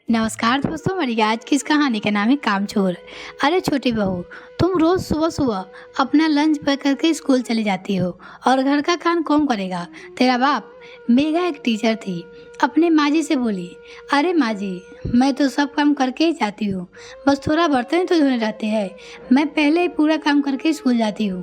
नमस्कार दोस्तों, हमारी आज की इस कहानी का नाम है कामचोर। अरे छोटी बहू, तुम रोज सुबह सुबह अपना लंच पैक करके स्कूल चली जाती हो और घर का काम कौन करेगा? तेरा बाप। मेघा एक टीचर थी, अपने माँ जी से बोली, अरे माँ जी, मैं तो सब काम करके ही जाती हूँ, बस थोड़ा बर्तन तो धोने रहते हैं। मैं पहले ही पूरा काम करके स्कूल जाती हूँ।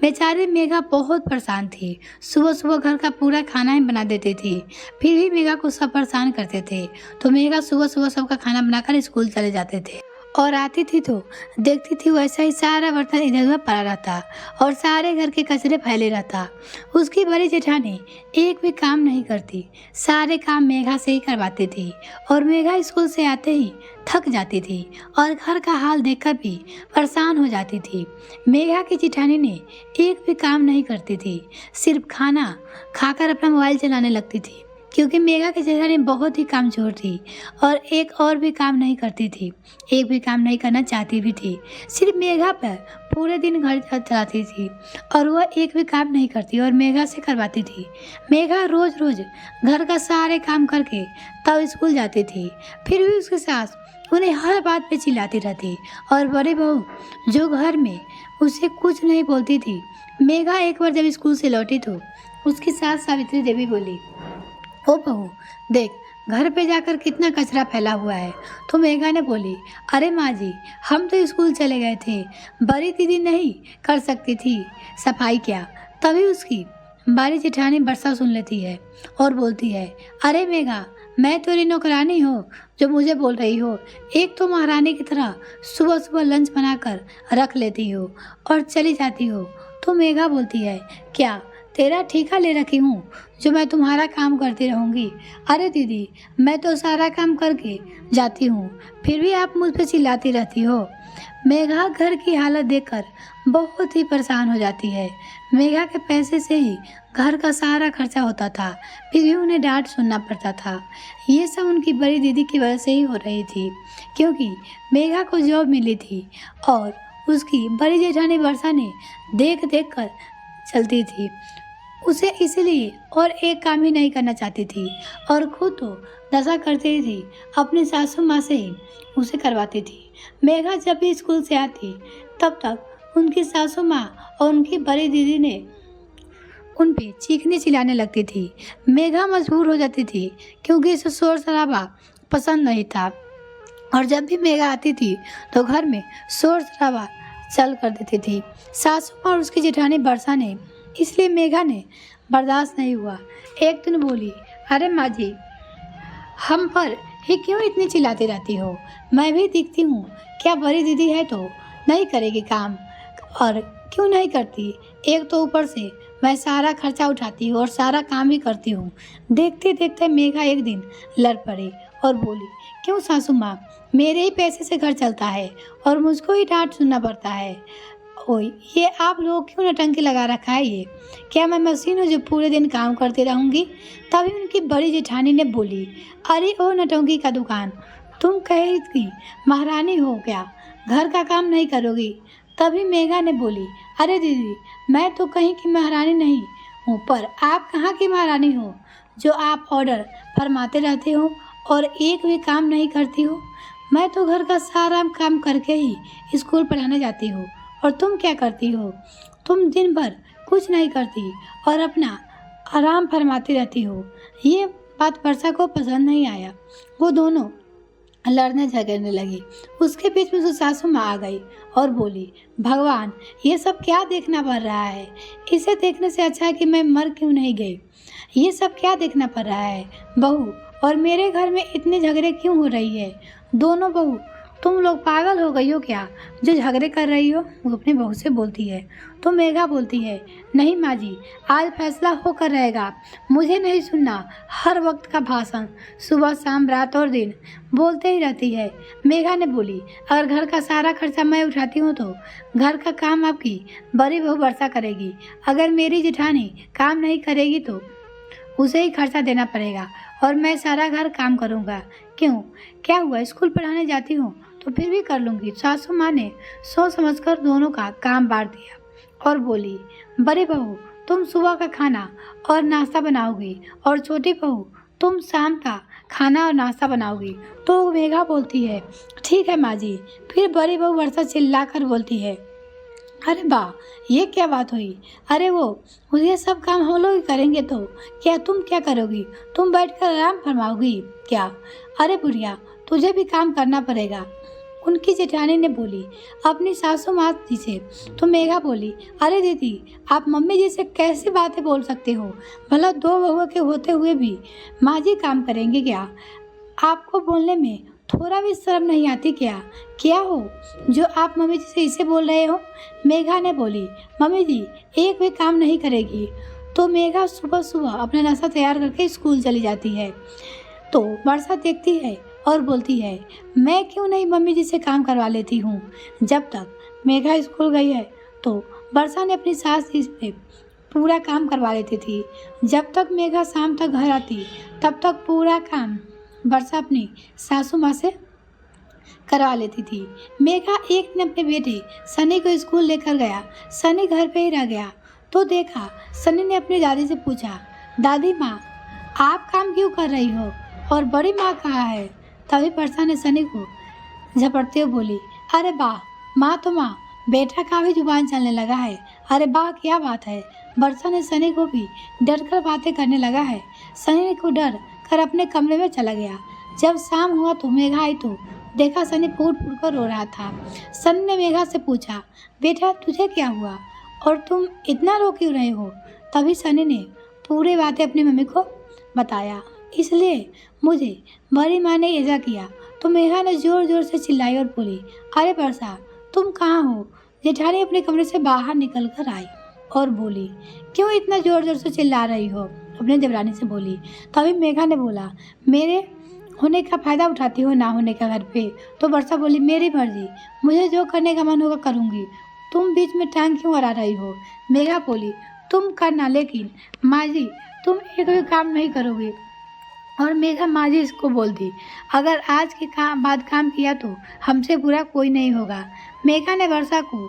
बेचारी मेघा बहुत परेशान थी। सुबह सुबह घर का पूरा खाना ही बना देती थी, फिर भी मेघा को सब परेशान करते थे। तो मेघा सुबह सुबह सबका खाना बनाकर स्कूल चले जाते थे और आती थी तो देखती थी वैसा ही सारा बर्तन इधर उधर पड़ा रहता और सारे घर के कचरे फैले रहता। उसकी बड़ी जेठानी एक भी काम नहीं करती, सारे काम मेघा से ही करवाती थी और मेघा स्कूल से आते ही थक जाती थी और घर का हाल देखकर भी परेशान हो जाती थी। मेघा की जेठानी ने एक भी काम नहीं करती थी, सिर्फ खाना खाकर अपना मोबाइल चलाने लगती थी, क्योंकि मेघा की जेठानी बहुत ही कामचोर थी और एक और भी काम नहीं करती थी, एक भी काम नहीं करना चाहती भी थी। सिर्फ मेघा पर पूरे दिन घर चलाती थी और वह एक भी काम नहीं करती और मेघा से करवाती थी। मेघा रोज रोज घर का सारे काम करके तब स्कूल जाती थी, फिर भी उसकी सास उन्हें हर बात पे चिल्लाती रहती और बड़ी बहू जो घर में उसे कुछ नहीं बोलती थी। मेघा एक बार जब स्कूल से लौटी तो उसकी सास सावित्री देवी बोली, ओ बहू देख, घर पे जाकर कितना कचरा फैला हुआ है। तो मेघा ने बोली, अरे माँ जी, हम तो स्कूल चले गए थे, बड़ी दीदी नहीं कर सकती थी सफाई क्या? तभी उसकी बड़ी जेठानी वर्षा सुन लेती है और बोलती है, अरे मेघा, मैं तेरी नौकरानी हो जो मुझे बोल रही हो? एक तो महारानी की तरह सुबह सुबह लंच बनाकर रख लेती हो और चली जाती हो। तो मेघा बोलती है, क्या तेरा ठेका ले रखी हूँ जो मैं तुम्हारा काम करती रहूँगी? अरे दीदी, मैं तो सारा काम करके जाती हूँ, फिर भी आप मुझ पे चिल्लाती रहती हो। मेघा घर की हालत देखकर बहुत ही परेशान हो जाती है। मेघा के पैसे से ही घर का सारा खर्चा होता था, फिर भी उन्हें डांट सुनना पड़ता था। ये सब उनकी बड़ी दीदी की वजह से ही हो रही थी, क्योंकि मेघा को जॉब मिली थी और उसकी बड़ी जेठानी वर्षा ने देख देख कर चलती थी उसे, इसलिए और एक काम ही नहीं करना चाहती थी और खुद तो नशा करती थी, अपनी सासू माँ से ही उसे करवाती थी। मेघा जब भी स्कूल से आती तब तक उनकी सासू माँ और उनकी बड़ी दीदी ने उन पे चीखने चिल्लाने लगती थी। मेघा मजबूर हो जाती थी, क्योंकि इसे शोर शराबा पसंद नहीं था और जब भी मेघा आती थी तो घर में शोर शराबा चल कर देती थी। सासू माँ और उसकी जेठानी वर्षा ने, इसलिए मेघा ने बर्दाश्त नहीं हुआ। एक दिन बोली, अरे माँ जी, हम पर ही क्यों इतनी चिल्लाती रहती हो? मैं भी दिखती हूँ, क्या बड़ी दीदी है तो नहीं करेगी काम? और क्यों नहीं करती? एक तो ऊपर से मैं सारा खर्चा उठाती हूँ और सारा काम भी करती हूँ। देखते देखते मेघा एक दिन लड़ पड़ी और बोली, क्यों सासू माँ, मेरे ही पैसे से घर चलता है और मुझको ही डांट सुनना पड़ता है। ओए, ये आप लोग क्यों नटंकी लगा रखा है? ये क्या मैं मशीन हूँ जो पूरे दिन काम करती रहूँगी? तभी उनकी बड़ी जेठानी ने बोली, अरे ओ नटंकी का दुकान, तुम कहे कि महारानी हो क्या, घर का काम नहीं करोगी? तभी मेघा ने बोली, अरे दीदी, मैं तो कहीं की महारानी नहीं हूँ, पर आप कहाँ की महारानी हो जो आप ऑर्डर फरमाते रहते हो और एक भी काम नहीं करती हो? मैं तो घर का सारा काम करके ही स्कूल पढ़ाने जाती हूँ और तुम क्या करती हो? तुम दिन भर कुछ नहीं करती और अपना आराम फरमाती रहती हो। ये बात वर्षा को पसंद नहीं आया, वो दोनों लड़ने झगड़ने लगी। उसके बीच में सासू माँ आ गई और बोली, भगवान, ये सब क्या देखना पड़ रहा है? इसे देखने से अच्छा है कि मैं मर क्यों नहीं गई। ये सब क्या देखना पड़ रहा है? बहू, और मेरे घर में इतने झगड़े क्यों हो रही है? दोनों बहू, तुम लोग पागल हो गई हो क्या जो झगड़े कर रही हो? वो अपनी बहू से बोलती है। तो मेघा बोलती है, नहीं माँ जी, आज फैसला होकर रहेगा, मुझे नहीं सुनना हर वक्त का भाषण, सुबह शाम रात और दिन बोलते ही रहती है। मेघा ने बोली, अगर घर का सारा खर्चा मैं उठाती हूँ तो घर का काम आपकी बड़ी बहू वर्षा करेगी, अगर मेरी जेठानी काम नहीं करेगी तो उसे ही खर्चा देना पड़ेगा और मैं सारा घर काम करूँगा। क्यों, क्या हुआ, स्कूल पढ़ाने जाती हूँ तो फिर भी कर लूँगी। सासू माँ ने सोच समझकर दोनों का काम बांट दिया और बोली, बड़ी बहू, तुम सुबह का खाना और नाश्ता बनाओगी और छोटी बहू तुम शाम का खाना और नाश्ता बनाओगी? तो मेघा बोलती है, ठीक है माँ जी। फिर बड़ी बहू वर्षा चिल्ला कर बोलती है, अरे वाह, ये क्या बात हुई? अरे वो ये सब काम हम लोग ही करेंगे तो क्या तुम क्या करोगी? तुम बैठकर आराम फरमाओगी क्या? अरे बुढ़िया, तुझे भी काम करना पड़ेगा, उनकी जेठानी ने बोली अपनी सासू माँ जी से। तो मेघा बोली, अरे दीदी, आप मम्मी जी से कैसी बातें बोल सकते हो? भला दो बहुओं के होते हुए भी माँ जी काम करेंगे क्या? आपको बोलने में थोड़ा भी शर्म नहीं आती क्या? क्या हो जो आप मम्मी जी से इसे बोल रहे हो? मेघा ने बोली, मम्मी जी एक भी काम नहीं करेगी। तो मेघा सुबह सुबह अपना नाश्ता तैयार करके स्कूल चली जाती है। तो वर्षा देखती है और बोलती है, मैं क्यों नहीं मम्मी जी से काम करवा लेती हूँ। जब तक मेघा स्कूल गई है तो वर्षा ने अपनी सास जी से पूरा काम करवा लेती थी। जब तक मेघा शाम तक घर आती तब तक पूरा काम वर्षा अपनी सासू माँ से करवा लेती थी। मेघा एक दिन अपने बेटे सनी को स्कूल लेकर गया। सनी घर पे ही रह गया तो देखा, सनी ने अपनी दादी से पूछा, दादी माँ आप काम क्यों कर रही हो और बड़ी माँ कहाँ है? तभी वर्षा ने सनी को झपटते हुए बोली, अरे वाह माँ, तो माँ बेटा का भी जुबान चलने लगा है। अरे वाह, क्या बात है। वर्षा ने सनी को भी डर कर बातें करने लगा है। सनी को डर कर अपने कमरे में चला गया। जब शाम हुआ तो मेघा आई तो देखा सनी फूट फूट कर रो रहा था। सनी ने मेघा से पूछा, बेटा तुझे क्या हुआ और तुम इतना रो क्यों रहे हो? तभी सनी ने पूरी बातें अपनी मम्मी को बताया। इसलिए मुझे बड़ी माँ ने ऐसा किया। तो मेघा ने जोर जोर से चिल्लाई और बोली, अरे वर्षा तुम कहाँ हो? जेठानी अपने कमरे से बाहर निकल कर आई और बोली, क्यों इतना जोर जोर से चिल्ला रही हो? अपने देवरानी से बोली। तभी मेघा ने बोला, मेरे होने का फायदा उठाती हो ना होने का घर पे। तो वर्षा बोली, मेरी मर्जी, मुझे जो करने का मन होगा करूँगी, तुम बीच में टांग क्यों अड़ा रही हो? मेघा बोली, तुम करना, लेकिन माँ जी तुम एक भी काम नहीं करोगे। और मेघा माँ जी इसको बोल दी, अगर आज के बाद काम किया तो हमसे बुरा कोई नहीं होगा। मेघा ने वर्षा को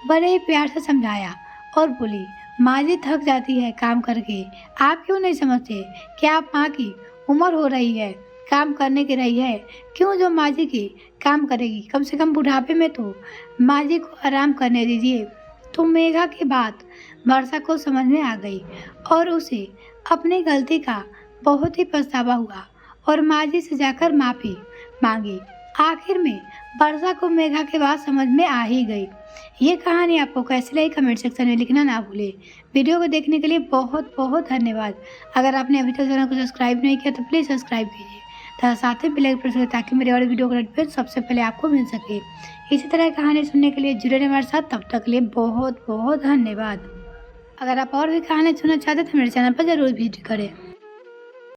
बड़े ही प्यार से समझाया और बोली, माँ जी थक जाती है काम करके, आप क्यों नहीं समझते? क्या आप माँ की उम्र हो रही है, काम करने की रही है, क्यों जो माँ जी की काम करेगी? कम से कम बुढ़ापे में तो माँ जी को आराम करने दीजिए। तो मेघा की बात वर्षा को समझ में आ गई और उसे अपनी गलती का बहुत ही पछतावा हुआ और माँ जी से जाकर माफ़ी मांगी। आखिर में वर्षा को मेघा की बात समझ में आ ही गई। ये कहानी आपको कैसी लगी कमेंट सेक्शन में लिखना ना भूले। वीडियो को देखने के लिए बहुत बहुत धन्यवाद। अगर आपने अभी तक चैनल को सब्सक्राइब नहीं किया तो प्लीज़ सब्सक्राइब कीजिए तथा साथ ही बेल आइकन प्रेस करें ताकि मेरे और वीडियो का नोटिफिकेशन सबसे पहले आपको मिल सके। इसी तरह कहानी सुनने के लिए जुड़े रहें हमारे साथ। तब तक के लिए बहुत बहुत धन्यवाद। अगर आप और भी कहानी सुनना चाहते तो मेरे चैनल पर जरूर विजिट करें।